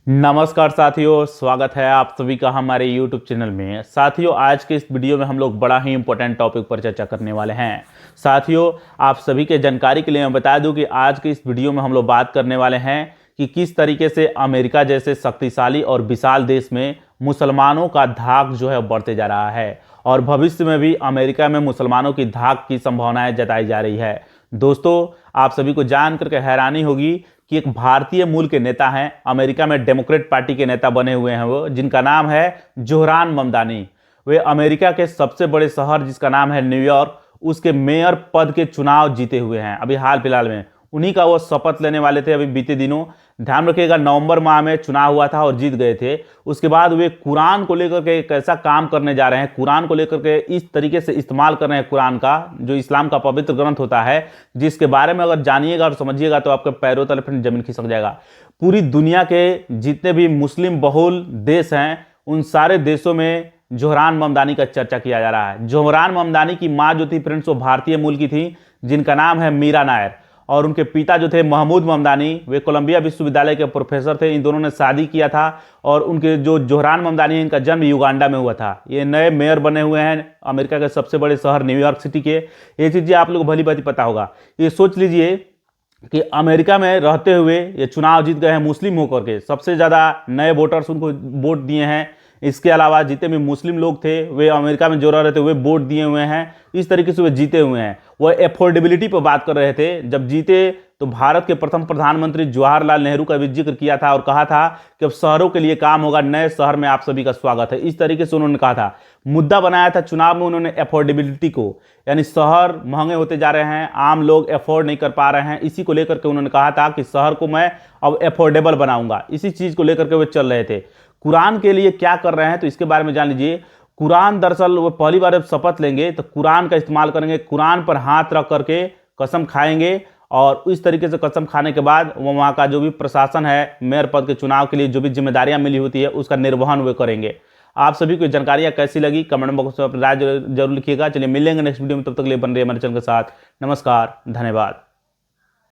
नमस्कार साथियों, स्वागत है आप सभी का हमारे YouTube चैनल में। साथियों, आज के इस वीडियो में हम लोग बड़ा ही इंपॉर्टेंट टॉपिक पर चर्चा करने वाले हैं। साथियों, आप सभी के जानकारी के लिए मैं बता दूं कि आज के इस वीडियो में हम लोग बात करने वाले हैं कि किस तरीके से अमेरिका जैसे शक्तिशाली और विशाल देश में मुसलमानों का धाक जो है बढ़ते जा रहा है और भविष्य में भी अमेरिका में मुसलमानों की धाक की संभावनाएं जताई जा रही है। दोस्तों, आप सभी को जान करके हैरानी होगी कि एक भारतीय मूल के नेता हैं, अमेरिका में डेमोक्रेट पार्टी के नेता बने हुए हैं वो, जिनका नाम है जोहरान ममदानी। वे अमेरिका के सबसे बड़े शहर जिसका नाम है न्यूयॉर्क, उसके मेयर पद के चुनाव जीते हुए हैं। अभी हाल फिलहाल में उन्हीं का वो शपथ लेने वाले थे अभी बीते दिनों। ध्यान रखिएगा, नवंबर माह में चुनाव हुआ था और जीत गए थे। उसके बाद वे कुरान को लेकर के कैसा काम करने जा रहे हैं, कुरान को लेकर के इस तरीके से इस्तेमाल कर रहे हैं कुरान का, जो इस्लाम का पवित्र ग्रंथ होता है, जिसके बारे में अगर जानिएगा और समझिएगा तो आपके पैरों तले फिर जमीन खिसक जाएगा। पूरी दुनिया के जितने भी मुस्लिम बहुल देश हैं, उन सारे देशों में जोहरान ममदानी का चर्चा किया जा रहा है। जोहरान ममदानी की माँ जो थी फ्रेंड्स, वो भारतीय मूल की थी, जिनका नाम है मीरा नायर, और उनके पिता जो थे महमूद ममदानी, वे कोलंबिया विश्वविद्यालय के प्रोफेसर थे। इन दोनों ने शादी किया था और उनके जो जोहरान ममदानी है, इनका जन्म युगांडा में हुआ था। ये नए मेयर बने हुए हैं अमेरिका के सबसे बड़े शहर न्यूयॉर्क सिटी के। ये चीज़ें आप लोग को भली भांति पता होगा। ये सोच लीजिए कि अमेरिका में रहते हुए ये चुनाव जीत गए हैं मुस्लिम होकर के। सबसे ज़्यादा नए वोटर्स उनको वोट दिए हैं। इसके अलावा जितने भी मुस्लिम लोग थे वे अमेरिका में जो रह रहे थे वे वोट दिए हुए हैं। इस तरीके से वे जीते हुए हैं। वो एफोर्डेबिलिटी पर बात कर रहे थे। जब जीते तो भारत के प्रथम प्रधानमंत्री जवाहरलाल नेहरू का भी जिक्र किया था और कहा था कि अब शहरों के लिए काम होगा, नए शहर में आप सभी का स्वागत है। इस तरीके से उन्होंने कहा था। मुद्दा बनाया था चुनाव में उन्होंने एफोर्डेबिलिटी को, यानी शहर महंगे होते जा रहे हैं, आम लोग एफोर्ड नहीं कर पा रहे हैं। इसी को लेकर के उन्होंने कहा था कि शहर को मैं अब एफोर्डेबल बनाऊंगा। इसी चीज़ को लेकर के वे चल रहे थे। कुरान के लिए क्या कर रहे हैं तो इसके बारे में जान लीजिए। कुरान दरअसल वो पहली बार जब शपथ लेंगे तो कुरान का इस्तेमाल करेंगे, कुरान पर हाथ रख करके कसम खाएंगे और इस तरीके से कसम खाने के बाद वो वहाँ का जो भी प्रशासन है, मेयर पद के चुनाव के लिए जो भी जिम्मेदारियां मिली होती है उसका निर्वहन वे करेंगे। आप सभी को जानकारियां कैसी लगी कमेंट बॉक्स में अपनी राय जरूर लिखिएगा। चलिए मिलेंगे नेक्स्ट वीडियो में, तब तक के लिए बन रहे हमारे चैनल के साथ। नमस्कार, धन्यवाद।